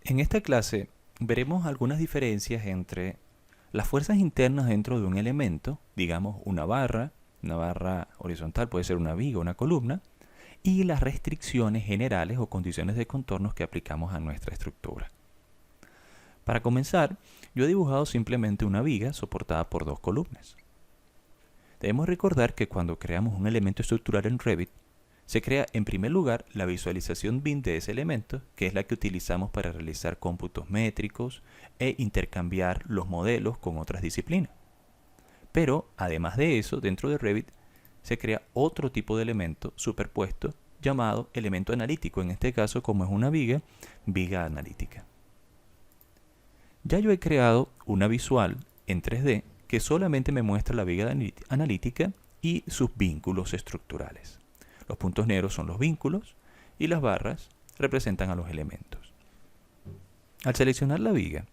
En esta clase veremos algunas diferencias entre las fuerzas internas dentro de un elemento, digamos una barra horizontal puede ser una viga o una columna, y las restricciones generales o condiciones de contornos que aplicamos a nuestra estructura. Para comenzar, yo he dibujado simplemente una viga soportada por dos columnas. Debemos recordar que cuando creamos un elemento estructural en Revit, se crea en primer lugar la visualización BIM de ese elemento, que es la que utilizamos para realizar cómputos métricos e intercambiar los modelos con otras disciplinas. Pero, además de eso, dentro de Revit se crea otro tipo de elemento superpuesto llamado elemento analítico, en este caso como es una viga, viga analítica. Ya yo he creado una visual en 3D que solamente me muestra la viga analítica y sus vínculos estructurales. Los puntos negros son los vínculos y las barras representan a los elementos. Al seleccionar la viga,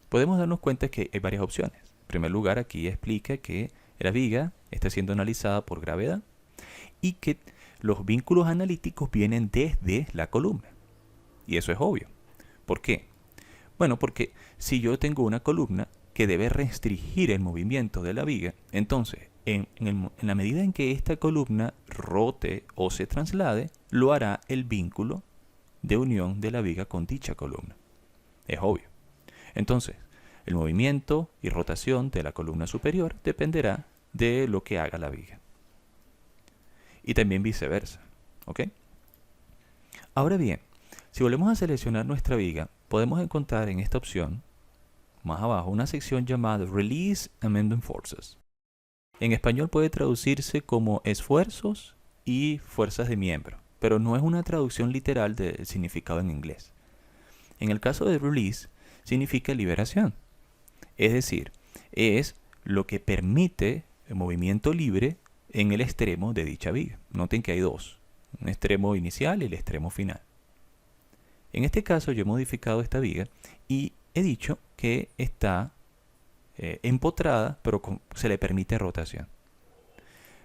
podemos darnos cuenta que hay varias opciones. En primer lugar, aquí explica que la viga está siendo analizada por gravedad y que los vínculos analíticos vienen desde la columna. Y eso es obvio. ¿Por qué? Bueno, porque si yo tengo una columna que debe restringir el movimiento de la viga, entonces en la medida en que esta columna rote o se traslade, lo hará el vínculo de unión de la viga con dicha columna. Es obvio. Entonces, el movimiento y rotación de la columna superior dependerá de lo que haga la viga. Y también viceversa. ¿Ok? Ahora bien, si volvemos a seleccionar nuestra viga, podemos encontrar en esta opción, más abajo, una sección llamada Release Amendment Forces. En español puede traducirse como esfuerzos y fuerzas de miembro, pero no es una traducción literal del significado en inglés. En el caso de release, significa liberación. Es decir, es lo que permite el movimiento libre en el extremo de dicha viga. Noten que hay dos, un extremo inicial y el extremo final. En este caso yo he modificado esta viga y he dicho que está empotrada, pero se le permite rotación.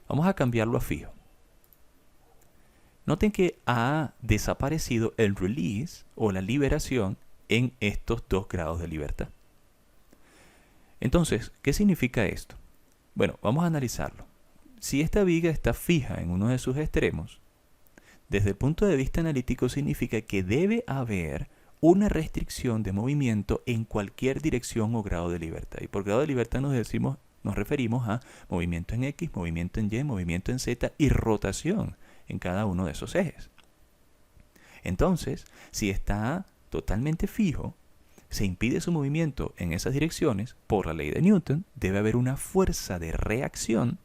Vamos a cambiarlo a fijo. Noten que ha desaparecido el release o la liberación en estos 2 grados de libertad. Entonces, ¿qué significa esto? Bueno, vamos a analizarlo. Si esta viga está fija en uno de sus extremos, desde el punto de vista analítico significa que debe haber una restricción de movimiento en cualquier dirección o grado de libertad. Y por grado de libertad nos referimos a movimiento en X, movimiento en Y, movimiento en Z y rotación en cada uno de esos ejes. Entonces, si está totalmente fijo, se impide su movimiento en esas direcciones, por la ley de Newton, debe haber una fuerza de reacción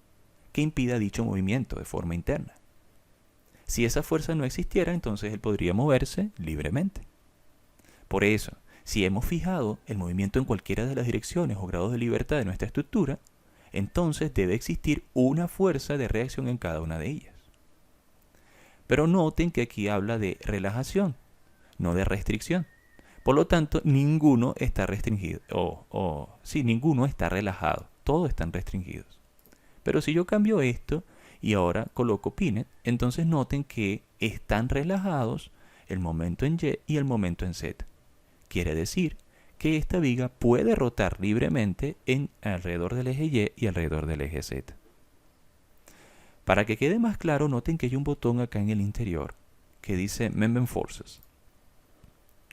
que impida dicho movimiento de forma interna. Si esa fuerza no existiera, entonces él podría moverse libremente. Por eso, si hemos fijado el movimiento en cualquiera de las direcciones o grados de libertad de nuestra estructura, entonces debe existir una fuerza de reacción en cada una de ellas. Pero noten que aquí habla de relajación, no de restricción. Por lo tanto, ninguno está restringido, ninguno está relajado, todos están restringidos. Pero si yo cambio esto y ahora coloco Pinet, entonces noten que están relajados el momento en Y y el momento en Z. Quiere decir que esta viga puede rotar libremente alrededor del eje Y y alrededor del eje Z. Para que quede más claro, noten que hay un botón acá en el interior que dice Amendment Forces.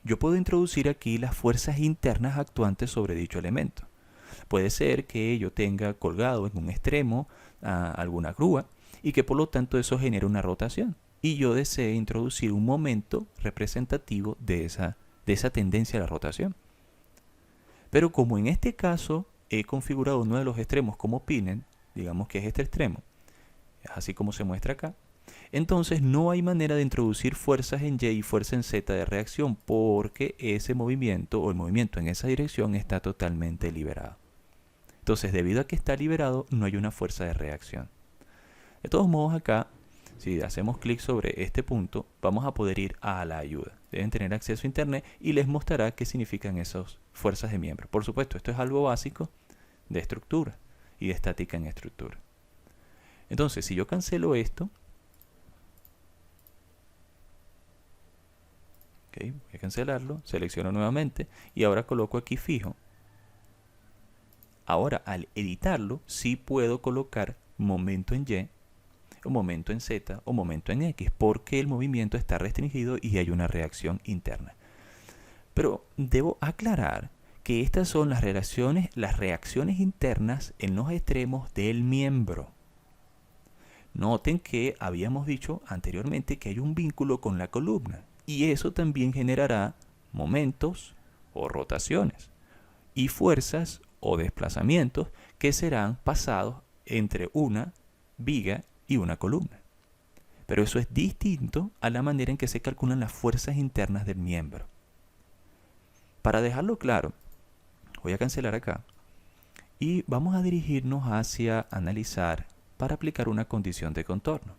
Yo puedo introducir aquí las fuerzas internas actuantes sobre dicho elemento. Puede ser que yo tenga colgado en un extremo alguna grúa y que por lo tanto eso genere una rotación. Y yo desee introducir un momento representativo de esa tendencia a la rotación. Pero como en este caso he configurado uno de los extremos como Pinet, digamos que es este extremo, es así como se muestra acá, entonces no hay manera de introducir fuerzas en Y y fuerza en Z de reacción porque ese movimiento o el movimiento en esa dirección está totalmente liberado. Entonces, debido a que está liberado, no hay una fuerza de reacción. De todos modos, acá, si hacemos clic sobre este punto, vamos a poder ir a la ayuda. Deben tener acceso a internet y les mostrará qué significan esas fuerzas de miembro. Por supuesto, esto es algo básico de estructura y de estática en estructura. Entonces, si yo cancelo esto, voy a a cancelarlo, selecciono nuevamente y ahora coloco aquí fijo. Ahora al editarlo sí puedo colocar momento en Y, o momento en Z o momento en X, porque el movimiento está restringido y hay una reacción interna. Pero debo aclarar que estas son las reacciones internas en los extremos del miembro. Noten que habíamos dicho anteriormente que hay un vínculo con la columna y eso también generará momentos o rotaciones y fuerzas o desplazamientos que serán pasados entre una viga y una columna. Pero eso es distinto a la manera en que se calculan las fuerzas internas del miembro. Para dejarlo claro, voy a cancelar acá y vamos a dirigirnos hacia analizar para aplicar una condición de contorno.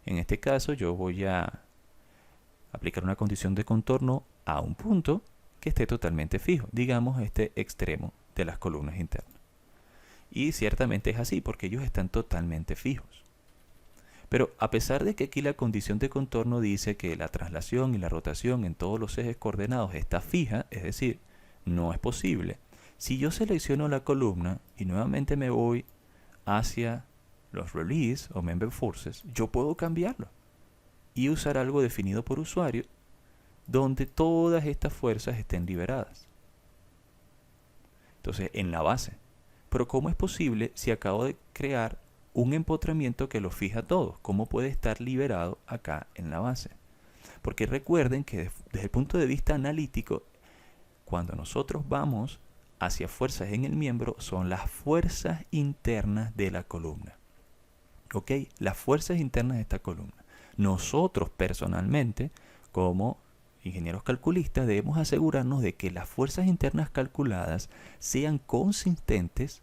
En este caso yo voy a aplicar una condición de contorno a un punto que esté totalmente fijo, digamos este extremo de las columnas internas. Y ciertamente es así porque ellos están totalmente fijos. Pero a pesar de que aquí la condición de contorno dice que la traslación y la rotación en todos los ejes coordenados está fija, es decir, no es posible, si yo selecciono la columna y nuevamente me voy hacia los release o member forces, yo puedo cambiarlo y usar algo definido por usuario donde todas estas fuerzas estén liberadas. Entonces, en la base. Pero ¿cómo es posible si acabo de crear un empotramiento que lo fija todo? ¿Cómo puede estar liberado acá en la base? Porque recuerden que desde el punto de vista analítico, cuando nosotros vamos hacia fuerzas en el miembro, son las fuerzas internas de la columna. ¿Ok? Las fuerzas internas de esta columna. Nosotros personalmente, como ingenieros calculistas, debemos asegurarnos de que las fuerzas internas calculadas sean consistentes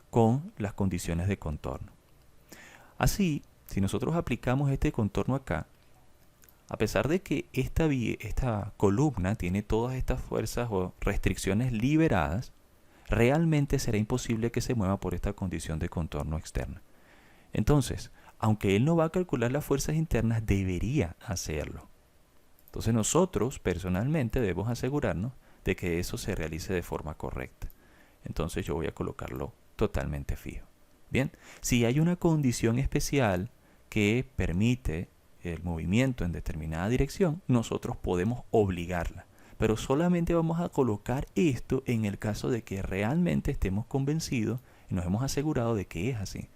con las condiciones de contorno. Así, si nosotros aplicamos este contorno acá, a pesar de que esta columna tiene todas estas fuerzas o restricciones liberadas, realmente será imposible que se mueva por esta condición de contorno externa. Entonces, aunque él no va a calcular las fuerzas internas, debería hacerlo. Entonces nosotros personalmente debemos asegurarnos de que eso se realice de forma correcta. Entonces yo voy a colocarlo totalmente fijo. Bien, si hay una condición especial que permite el movimiento en determinada dirección, nosotros podemos obligarla. Pero solamente vamos a colocar esto en el caso de que realmente estemos convencidos y nos hemos asegurado de que es así.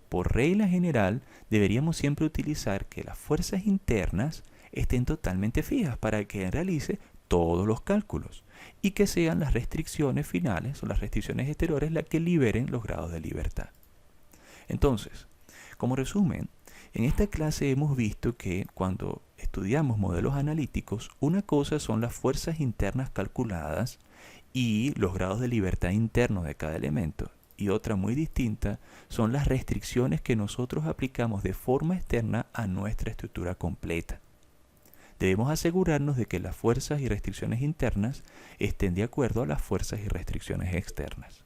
Por regla general, deberíamos siempre utilizar que las fuerzas internas estén totalmente fijas para que realice todos los cálculos y que sean las restricciones finales o las restricciones exteriores las que liberen los grados de libertad. Entonces, como resumen, en esta clase hemos visto que cuando estudiamos modelos analíticos, una cosa son las fuerzas internas calculadas y los grados de libertad internos de cada elemento, y otra muy distinta son las restricciones que nosotros aplicamos de forma externa a nuestra estructura completa. Debemos asegurarnos de que las fuerzas y restricciones internas estén de acuerdo a las fuerzas y restricciones externas.